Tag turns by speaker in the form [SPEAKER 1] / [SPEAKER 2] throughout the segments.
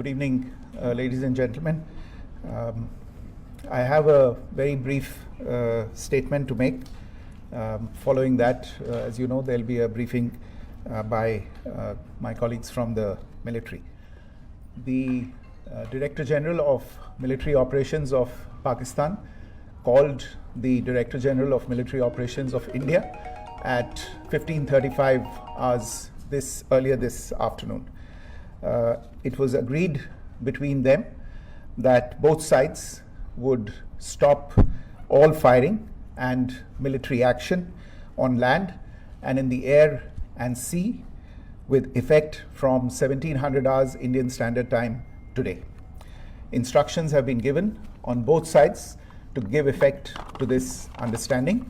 [SPEAKER 1] Good evening, ladies and gentlemen. I have a very brief statement to make. Following that, as you know, there'll be a briefing by my colleagues from the military. The Director General of Military Operations of Pakistan called the Director General of Military Operations of India at 15:35 hours earlier this afternoon. It was agreed between them that both sides would stop all firing and military action on land and in the air and sea with effect from 1700 hours Indian Standard Time today. Instructions have been given on both sides to give effect to this understanding.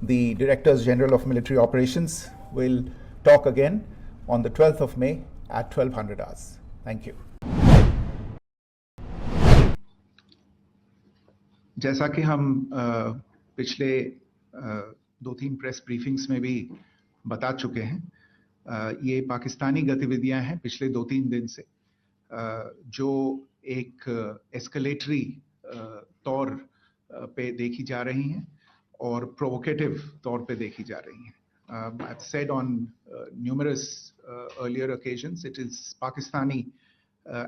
[SPEAKER 1] The Directors General of Military Operations will talk again on the 12th of May at 1200 hours. Thank you. जैसा कि हम पिछले 2-3 press briefings में भी बता चुके हैं, ये पाकिस्तानी गतिविधियां हैं पिछले 2-3 दिन से, जो एक एस्केलेटरी तौर पे देखी जा रही हैं और प्रोवोकेटिव तौर पे देखी जा रही हैं. I've said on numerous earlier occasions, it is Pakistani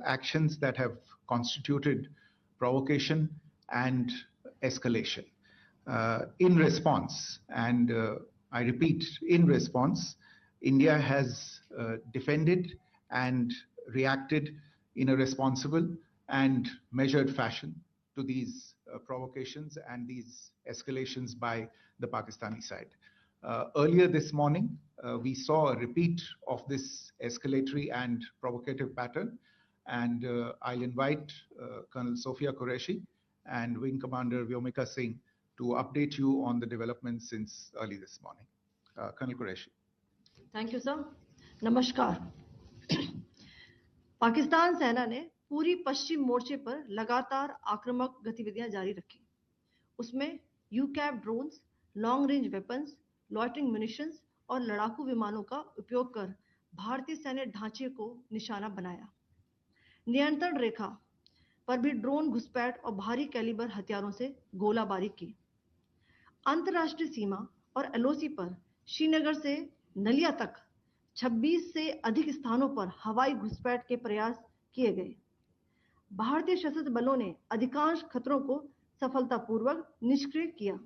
[SPEAKER 1] actions that have constituted provocation and escalation. In response, and I repeat, in response, India has defended and reacted in a responsible and measured fashion to these provocations and these escalations by the Pakistani side. Earlier this morning, we saw a repeat of this escalatory and provocative pattern, and I'll invite Colonel Sophia Qureshi and Wing Commander Vyomika Singh to update you on the developments since early this morning. Colonel Qureshi.
[SPEAKER 2] Thank you, sir. Namaskar. Pakistan सेना ने पूरी पश्चिम मोर्चे पर लगातार आक्रामक गतिविधियां जारी रखी. उसमें यूकैप drones, long range weapons, loitering munitions और लड़ाकू विमानों का उपयोग कर भारतीय सैन्य ढांचे को निशाना बनाया. नियंत्रण रेखा पर भी ड्रोन घुसपैठ और भारी कैलिबर हथियारों से गोलाबारी की. अंतर्राष्ट्रीय सीमा और एलओसी पर श्रीनगर से नलिया तक 26 से अधिक स्थानों पर हवाई घुसपैठ के प्रयास किए गए. भारतीय सशस्त्र बलों ने अधिकांश खतरों को सफलतापूर्वक निष्क्रिय किया.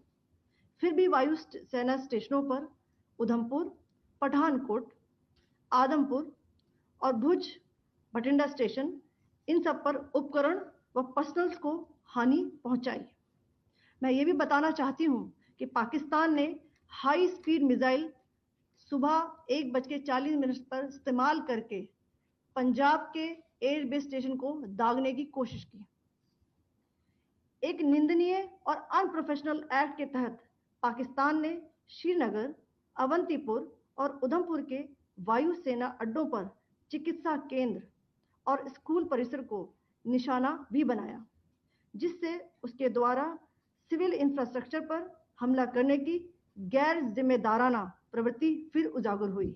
[SPEAKER 2] फिर भी वायु सेना स्टेशनों पर उधमपुर, पठानकोट, आदमपुर और भुज बठिंडा स्टेशन, इन सब पर उपकरण व पर्सनल्स को हानि पहुंचाई. मैं ये भी बताना चाहती हूं कि पाकिस्तान ने हाई स्पीड मिसाइल सुबह 1:40 पर इस्तेमाल करके पंजाब के एयरबेस स्टेशन को दागने की कोशिश की. एक निंदनीय और अनप्रोफेशनल एक्ट के तहत पाकिस्तान ने श्रीनगर, अवंतीपुर और उधमपुर के वायुसेना अड्डों पर चिकित्सा केंद्र और स्कूल परिसर को निशाना भी बनाया, जिससे उसके द्वारा सिविल इंफ्रास्ट्रक्चर पर हमला करने की गैर जिम्मेदाराना प्रवृत्ति फिर उजागर हुई.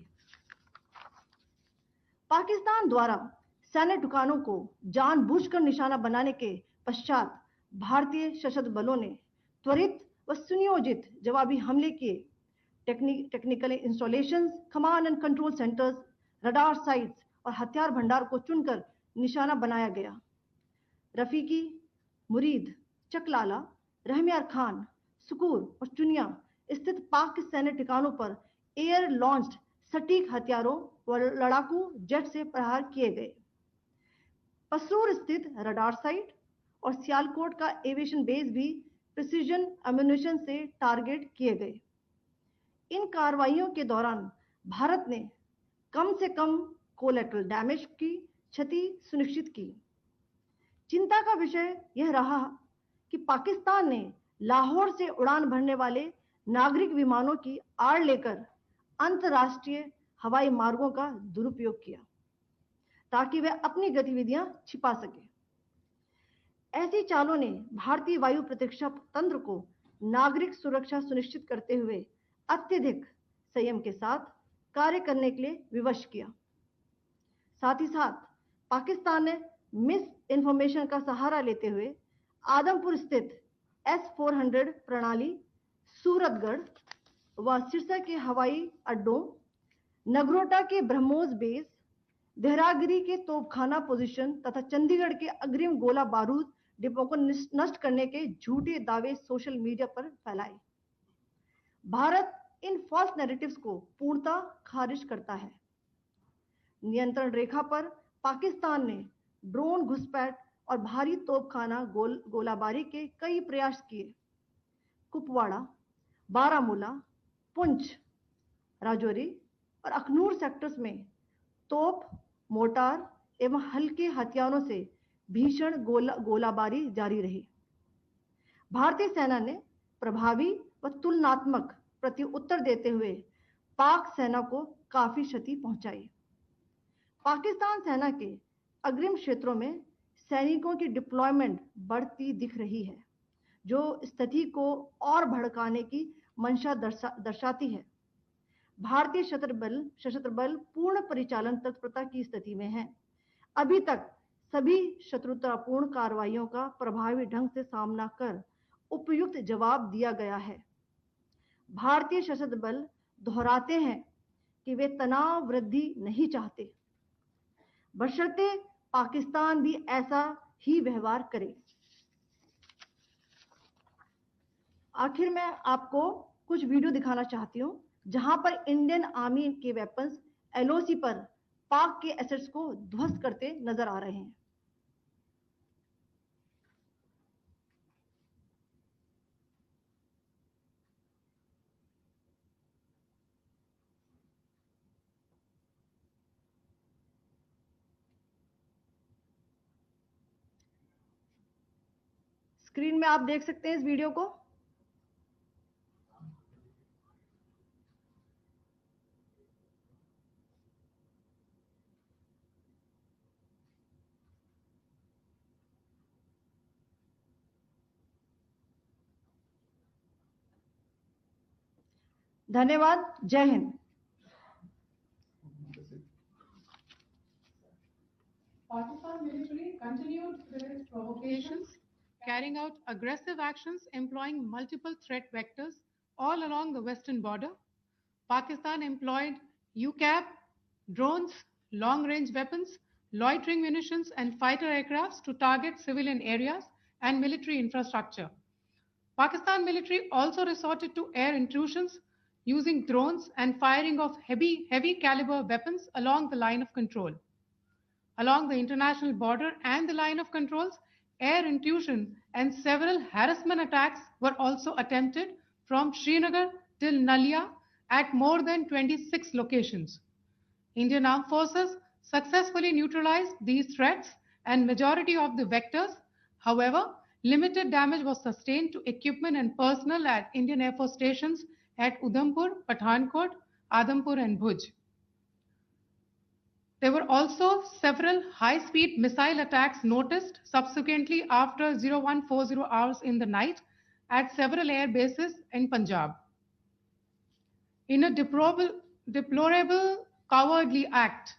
[SPEAKER 2] पाकिस्तान द्वारा सैन्य ठिकानों को जानबूझकर निशाना बनाने के पश्चात भारतीय सशस्त्र बलों ने त्वरित व सुनियोजित जवाबी हमले किए. Technical installations, command and control centres, radar sites और हथियार भंडार को चुनकर निशाना बनाया गया. रफीकी, मुरीद, चकलाला, रहमियार खान, सुकूर और चुनिया स्थित पाक के सैन्य ठिकानों पर एयर लॉन्च्ड सटीक हथियारों व लड़ाकू जेट से प्रहार किए गए. पसरूर स्थित रडार साइट और सियालकोट का एविएशन बेस भी प्रिसीजन एम्यूनिशन से टारगेट किए गए. इन कार्रवाइयों के दौरान भारत ने कम से कम कोलैटरल डैमेज की क्षति सुनिश्चित की. चिंता का विषय यह रहा कि पाकिस्तान ने लाहौर से उड़ान भरने वाले नागरिक विमानों की आड़ लेकर अंतर्राष्ट्रीय हवाई मार्गों का दुरुपयोग किया ताकि वह अपनी गतिविधियां छिपा सके. ऐसी चालों ने भारतीय वायु प्रतिरक्षा तंत्र को नागरिक सुरक्षा सुनिश्चित करते हुए अत्यधिक संयम के साथ कार्य करने के लिए विवश किया. साथ ही साथ पाकिस्तान ने मिस इन्फॉर्मेशन का सहारा लेते हुए आदमपुर स्थित S-400 प्रणाली, सूरतगढ़ व सिरसा के हवाई अड्डों, नगरोटा के ब्रह्मोस बेस, देहरागिरी के तोपखाना पोजीशन तथा चंडीगढ़ के अग्रिम गोला बारूद डिपो को नष्ट करने के झूठे दावे सोशल मीडिया पर फैलाए। भारत इन फॉल्स नैरेटिव्स को पूर्णतः खारिज करता है। नियंत्रण रेखा पर पाकिस्तान ने ड्रोन घुसपैठ और भारी तोपखाना गोलाबारी के कई प्रयास किए। कुपवाड़ा, बारामूला, पुंछ, राजौरी और अखनूर सेक्टर्स में तोप, मोर्टार एवं हल्के हथियारों से भीषण गोलाबारी जारी रही। भारतीय सेना ने प्रभावी व तुलनात्मक प्रत्युत्तर देते हुए पाक सेना को काफी क्षति पहुंचाई। पाकिस्तान सेना के अग्रिम क्षेत्रों में सैनिकों की डिप्लॉयमेंट बढ़ती दिख रही है, जो स्थिति को और भड़काने की मंशा दर्शाती है। भारतीय सशस्त्र बल पूर्ण परिचालन तत्परता की स्थिति में है। अभी तक सभी शत्रुतापूर्ण कार्रवाइयों का प्रभावी ढंग से सामना कर उपयुक्त जवाब दिया गया है। भारतीय सशस्त्र बल दोहराते हैं कि वे तनाव वृद्धि नहीं चाहते, बशर्ते पाकिस्तान भी ऐसा ही व्यवहार करे। आखिर में आपको कुछ वीडियो दिखाना चाहती हूं, जहां पर इंडियन आर्मी के वेपन्स LOC पर पाक के एसेट्स को ध्वस्त करते नजर आ रहे हैं। स्क्रीन में आप देख सकते हैं इस वीडियो को। धन्यवाद। जय Hind.
[SPEAKER 3] Pakistan military continued with its provocations, carrying out aggressive actions employing multiple threat vectors all along the western border. Pakistan employed UCAV, drones, long-range weapons, loitering munitions, and fighter aircrafts to target civilian areas and military infrastructure. Pakistan military also resorted to air intrusions using drones and firing of heavy caliber weapons along the line of control. Along the international border and the line of controls, air intrusion and several harassment attacks were also attempted from Srinagar till Nalia at more than 26 locations. Indian Armed Forces successfully neutralized these threats and majority of the vectors. However, limited damage was sustained to equipment and personnel at Indian Air Force stations at Udhampur, Pathankot, Adampur and Bhuj. There were also several high-speed missile attacks noticed subsequently after 0140 hours in the night at several air bases in Punjab. In a deplorable cowardly act,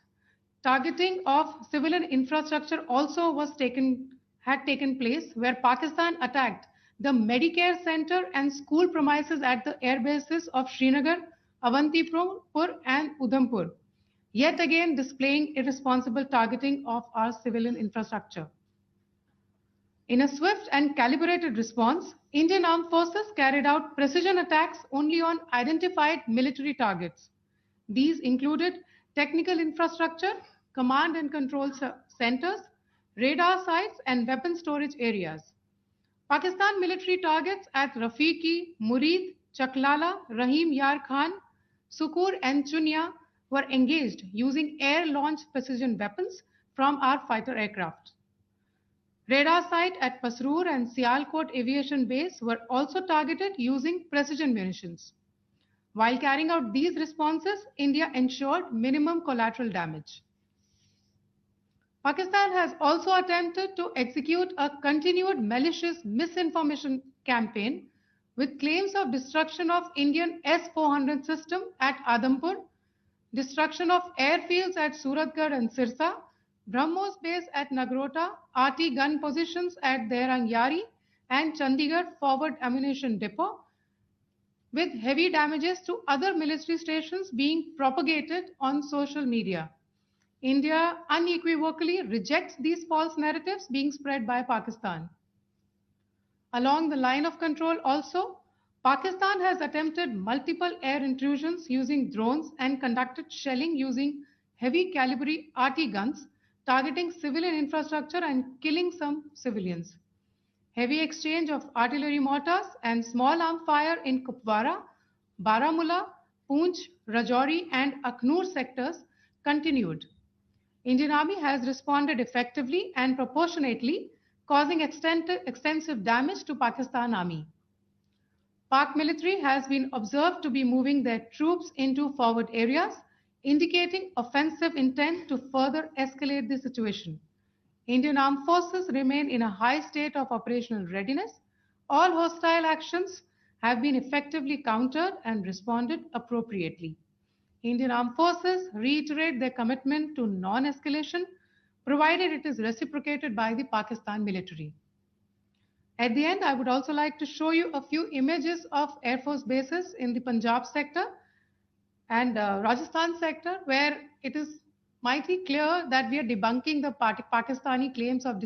[SPEAKER 3] targeting of civilian infrastructure also had taken place, where Pakistan attacked the Medicare Center and school premises at the air bases of Srinagar, Avantipur and Udhampur, yet again displaying irresponsible targeting of our civilian infrastructure. In a swift and calibrated response, Indian Armed Forces carried out precision attacks only on identified military targets. These included technical infrastructure, command and control centers, radar sites, and weapon storage areas. Pakistan military targets at Rafiqi, Murid, Chaklala, Rahim Yar Khan, Sukur, and Chunya were engaged using air-launched precision weapons from our fighter aircraft. Radar site at Pasroor and Sialkot Aviation Base were also targeted using precision munitions. While carrying out these responses, India ensured minimum collateral damage. Pakistan has also attempted to execute a continued malicious misinformation campaign with claims of destruction of Indian S-400 system at Adampur, destruction of airfields at Suratgarh and Sirsa, BrahMos base at Nagrota, RT gun positions at Derangyari and Chandigarh forward ammunition depot, with heavy damages to other military stations being propagated on social media. India unequivocally rejects these false narratives being spread by Pakistan. Along the line of control also, Pakistan has attempted multiple air intrusions using drones and conducted shelling using heavy caliber RT guns, targeting civilian infrastructure and killing some civilians. Heavy exchange of artillery mortars and small arm fire in Kupwara, Baramulla, Poonch, Rajouri and Akhnur sectors continued. Indian Army has responded effectively and proportionately, causing extensive damage to Pakistan Army. Pak military has been observed to be moving their troops into forward areas, indicating offensive intent to further escalate the situation. Indian armed forces remain in a high state of operational readiness. All hostile actions have been effectively countered and responded appropriately. Indian armed forces reiterate their commitment to non-escalation, provided it is reciprocated by the Pakistan military. At the end, I would also like to show you a few images of Air Force bases in the Punjab sector and Rajasthan sector, where it is mighty clear that we are debunking the Pakistani claims of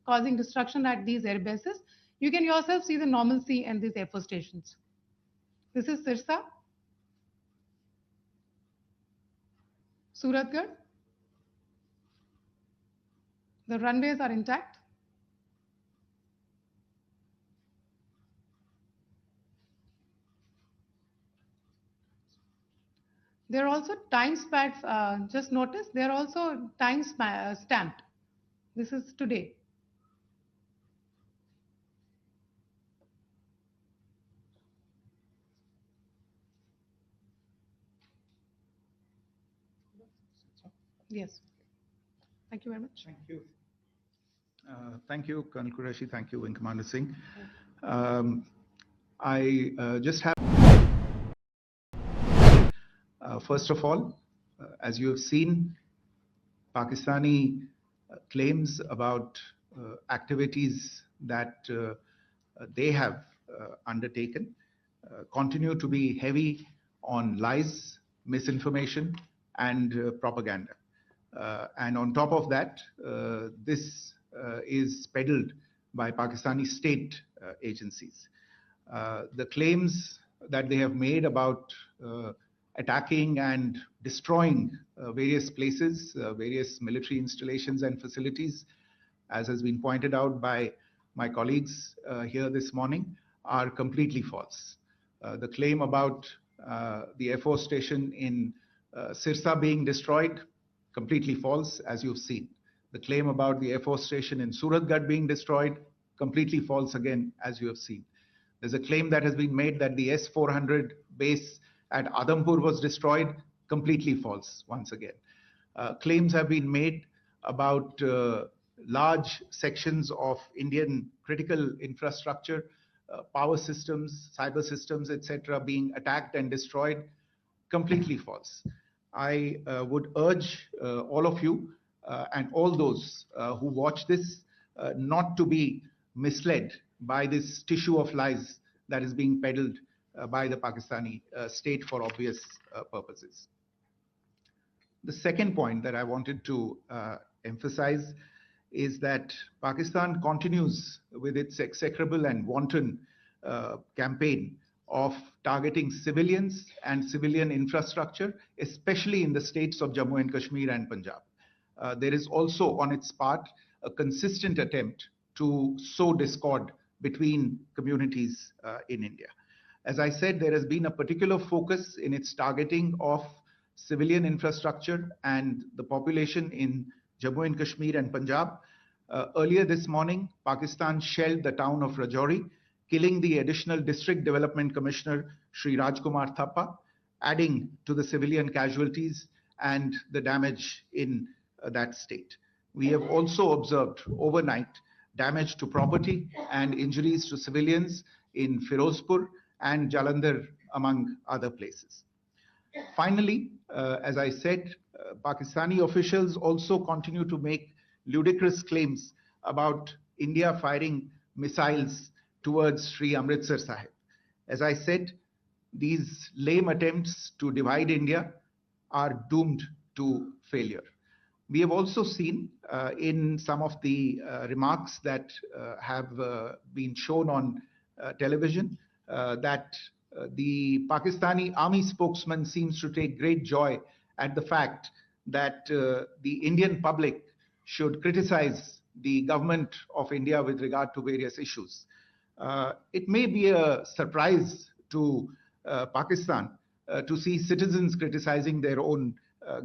[SPEAKER 3] causing destruction at these air bases. You can yourself see the normalcy in these Air Force stations. This is Sirsa, Suratgarh. The runways are intact. There are also time stamped. Just notice there are also time stamped. This is today. Yes. Thank you very much.
[SPEAKER 1] Thank you. Thank you, Colonel Qureshi. Thank you, Wing Commander Singh. I just have, first of all, as you have seen, Pakistani claims about activities that they have undertaken continue to be heavy on lies, misinformation, and propaganda. And on top of that, this is peddled by Pakistani state agencies. The claims that they have made about attacking and destroying various places, various military installations and facilities, as has been pointed out by my colleagues here this morning, are completely false. The claim about the Air Force station in Sirsa being destroyed, completely false, as you've seen. The claim about the Air Force station in Suratgarh being destroyed, completely false again, as you have seen. There's a claim that has been made that the S-400 base at Adampur was destroyed, completely false once again. Claims have been made about large sections of Indian critical infrastructure, power systems, cyber systems, etc., being attacked and destroyed, completely false. I would urge all of you and all those who watch this not to be misled by this tissue of lies that is being peddled by the Pakistani state for obvious purposes. The second point that I wanted to emphasize is that Pakistan continues with its execrable and wanton campaign of targeting civilians and civilian infrastructure, especially in the states of Jammu and Kashmir and Punjab. There is also on its part a consistent attempt to sow discord between communities in India. As I said, there has been a particular focus in its targeting of civilian infrastructure and the population in Jammu and Kashmir and Punjab. Earlier this morning, Pakistan shelled the town of Rajouri, killing the additional District Development Commissioner, Sri Rajkumar Thappa, adding to the civilian casualties and the damage in that state. We have also observed overnight damage to property and injuries to civilians in Firozpur and Jalandhar, among other places. Finally, as I said, Pakistani officials also continue to make ludicrous claims about India firing missiles towards Sri Amritsar Sahib. As I said, these lame attempts to divide India are doomed to failure. We have also seen in some of the remarks that have been shown on television that the Pakistani army spokesman seems to take great joy at the fact that the Indian public should criticize the government of India with regard to various issues. It may be a surprise to Pakistan to see citizens criticizing their own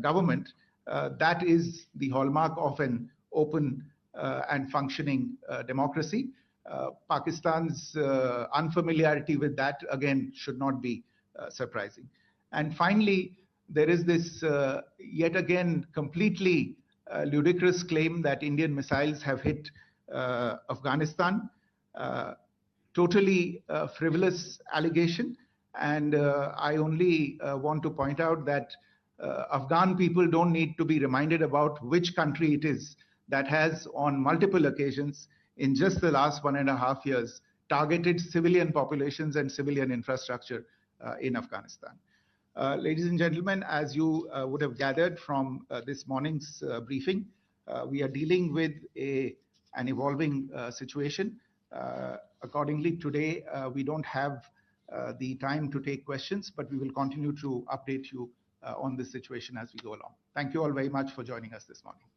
[SPEAKER 1] government. That is the hallmark of an open and functioning democracy. Pakistan's unfamiliarity with that, again, should not be surprising. And finally, there is this yet again completely ludicrous claim that Indian missiles have hit Afghanistan. Totally frivolous allegation. And I only want to point out that Afghan people don't need to be reminded about which country it is that has, on multiple occasions in just the last 1.5 years, targeted civilian populations and civilian infrastructure in Afghanistan. Ladies and gentlemen, as you would have gathered from this morning's briefing, we are dealing with an evolving situation. Accordingly, today we don't have the time to take questions, but we will continue to update you on this situation as we go along. Thank you all very much for joining us this morning.